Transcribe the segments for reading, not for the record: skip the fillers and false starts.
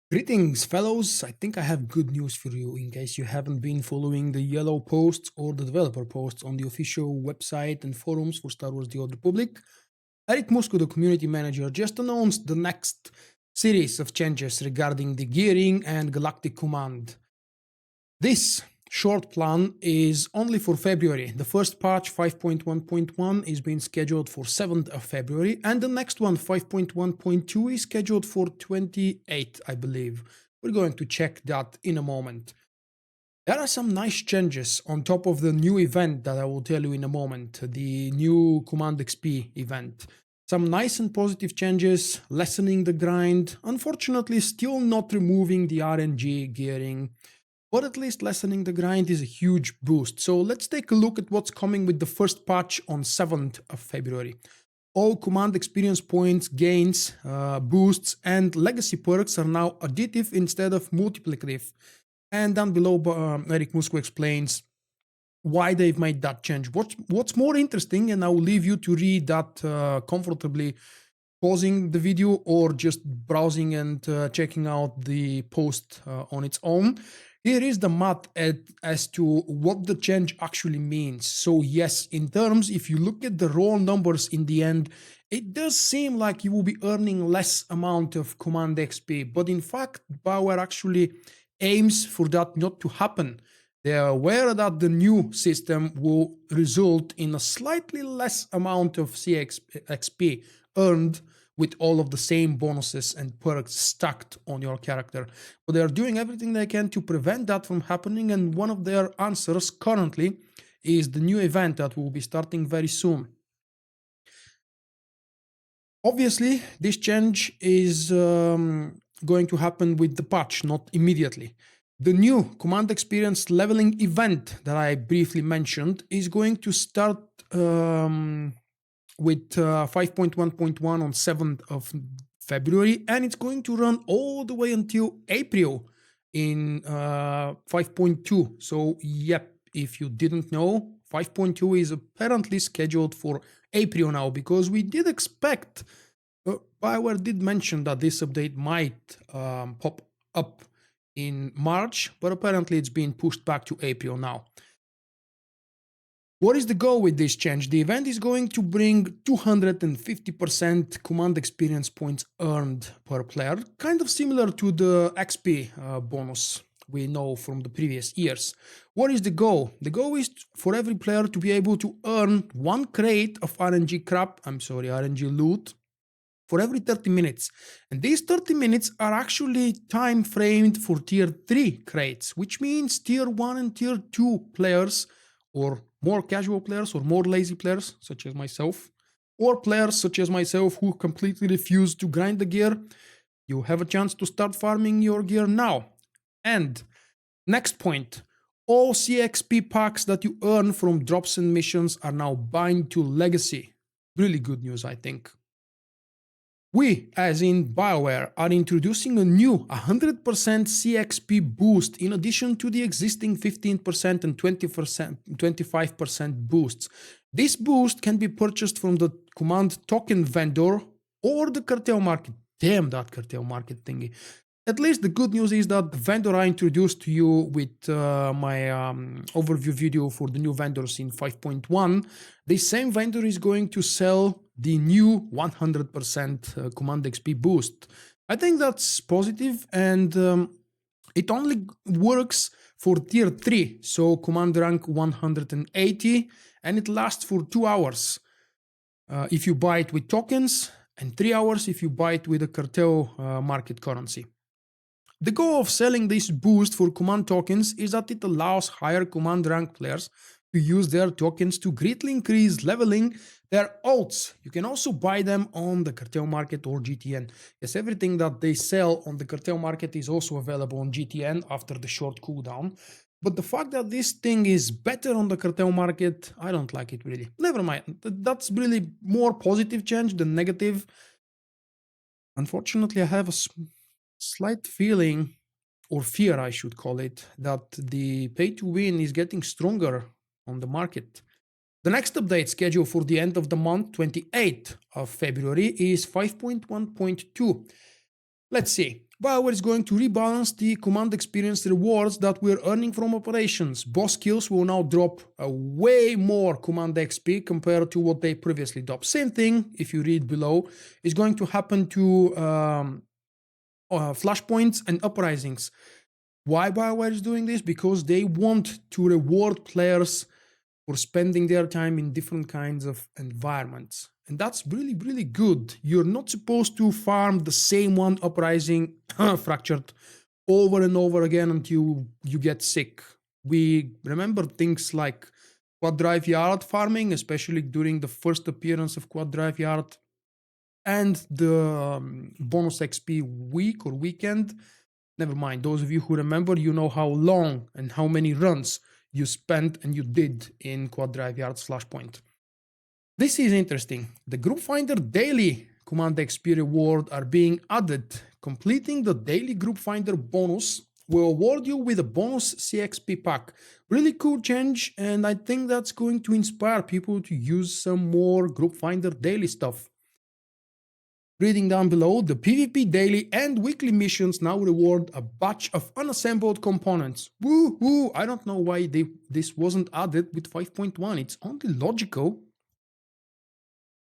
Greetings, fellows. I think I have good news for you in case you haven't been following the yellow posts or the developer posts on the official website and forums for Star Wars The Old Republic. Eric Musco, the community manager, just announced the next series of changes regarding the Gearing and Galactic Command. This short plan is only for February. The first patch, 5.1.1, is being scheduled for 7th of February, and the next one, 5.1.2, is scheduled for 28th, I believe. We're going to check that in a moment. There are some nice changes on top of the new event that I will tell you in a moment, the new Command XP event. Some nice and positive changes, lessening the grind, unfortunately still not removing the RNG gearing, but at least lessening the grind is a huge boost. So let's take a look at what's coming with the first patch on 7th of February. All command experience points, gains, boosts, and legacy perks are now additive instead of multiplicative. And down below, Eric Musco explains why they've made that change. What's more interesting, and I will leave you to read that comfortably, pausing the video or just browsing and checking out the post on its own. Here is the math as to what the change actually means. So yes, in terms, if you look at the raw numbers in the end, it does seem like you will be earning less amount of command XP, but in fact, BioWare actually aims for that not to happen. They are aware that the new system will result in a slightly less amount of CXP earned with all of the same bonuses and perks stacked on your character. But they are doing everything they can to prevent that from happening, and one of their answers currently is the new event that will be starting very soon. Obviously, this change is going to happen with the patch, not immediately. The new command experience leveling event that I briefly mentioned is going to start with 5.1.1 on 7th of February, and it's going to run all the way until April in 5.2. So yep, if you didn't know, 5.2 is apparently scheduled for April now, because we did expect, BioWare did mention that this update might pop up in March, but apparently it's being pushed back to April now. What is the goal with this change? The event is going to bring 250% command experience points earned per player, kind of similar to the XP bonus we know from the previous years. What is the goal? The goal is for every player to be able to earn 1 crate of RNG loot for every 30 minutes. And these 30 minutes are actually time framed for tier 3 crates, which means tier 1 and tier 2 players, or more casual players, or more lazy players, such as myself, or players such as myself who completely refuse to grind the gear, you have a chance to start farming your gear now. And next point, all CXP packs that you earn from drops and missions are now bind to legacy. Really good news, I think. We, as in BioWare, are introducing a new 100% CXP boost in addition to the existing 15% and 25% boosts. This boost can be purchased from the command token vendor or the cartel market. Damn that cartel market thingy. At least the good news is that the vendor I introduced to you with my overview video for the new vendors in 5.1, the same vendor is going to sell the new 100% command XP boost. I think that's positive, and it only works for tier 3, so command rank 180, and it lasts for 2 hours if you buy it with tokens, and 3 hours if you buy it with a cartel market currency. The goal of selling this boost for command tokens is that it allows higher command rank players to use their tokens to greatly increase leveling their ults. You can also buy them on the cartel market or GTN. Yes, everything that they sell on the cartel market is also available on GTN after the short cooldown. But the fact that this thing is better on the cartel market, I don't like it really. Never mind, that's really more positive change than negative. Unfortunately, I have a slight feeling, or fear I should call it, that the pay to win is getting stronger on the market. The next update scheduled for the end of the month, 28th of February, is 5.1.2. Let's see. BioWare is going to rebalance the command experience rewards that we're earning from operations. Boss kills will now drop a way more command XP compared to what they previously dropped. Same thing, if you read below, is going to happen to flashpoints and uprisings. Why BioWare is doing this? Because they want to reward players for spending their time in different kinds of environments. And that's really, really good. You're not supposed to farm the same one uprising fractured over and over again until you get sick. We remember things like Quad Drive Yard farming, especially during the first appearance of Quad Drive Yard, and the bonus XP week or weekend. Never mind, those of you who remember, you know how long and how many runs you spent and you did in Quad Drive Yard /point. This is interesting. The Group Finder Daily Command XP reward are being added. Completing the Daily Group Finder bonus will award you with a bonus CXP pack. Really cool change, and I think that's going to inspire people to use some more Group Finder Daily stuff. Reading down below, the PvP daily and weekly missions now reward a batch of unassembled components. Woohoo! I don't know why this wasn't added with 5.1. It's only logical.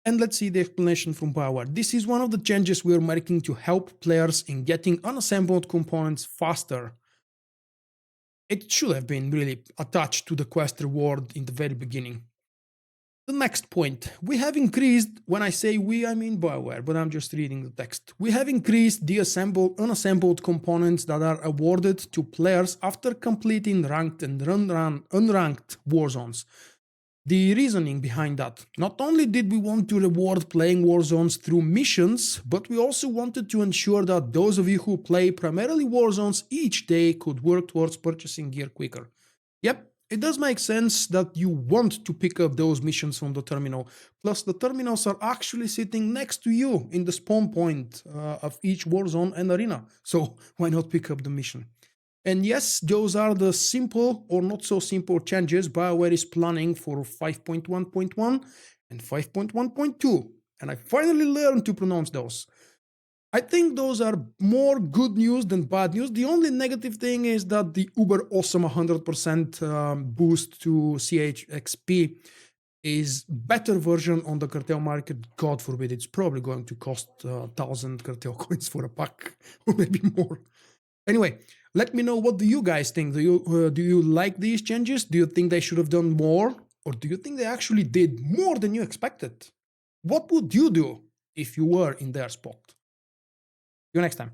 And let's see the explanation from BioWare. This is one of the changes we're making to help players in getting unassembled components faster. It should have been really attached to the quest reward in the very beginning. The next point, we have increased, when I say we, I mean BioWare, but I'm just reading the text. We have increased the unassembled components that are awarded to players after completing ranked and unranked war zones. The reasoning behind that, not only did we want to reward playing war zones through missions, but we also wanted to ensure that those of you who play primarily war zones each day could work towards purchasing gear quicker. Yep, it does make sense that you want to pick up those missions from the terminal. Plus, the terminals are actually sitting next to you in the spawn point of each war zone and arena. So why not pick up the mission? And yes, those are the simple or not so simple changes BioWare is planning for 5.1.1 and 5.1.2. And I finally learned to pronounce those. I think those are more good news than bad news. The only negative thing is that the uber awesome 100% boost to CHXP is better version on the cartel market. God forbid, it's probably going to cost 1,000 cartel coins for a pack, or maybe more. Anyway, let me know, what do you guys think? Do you like these changes? Do you think they should have done more? Or do you think they actually did more than you expected? What would you do if you were in their spot? See you next time.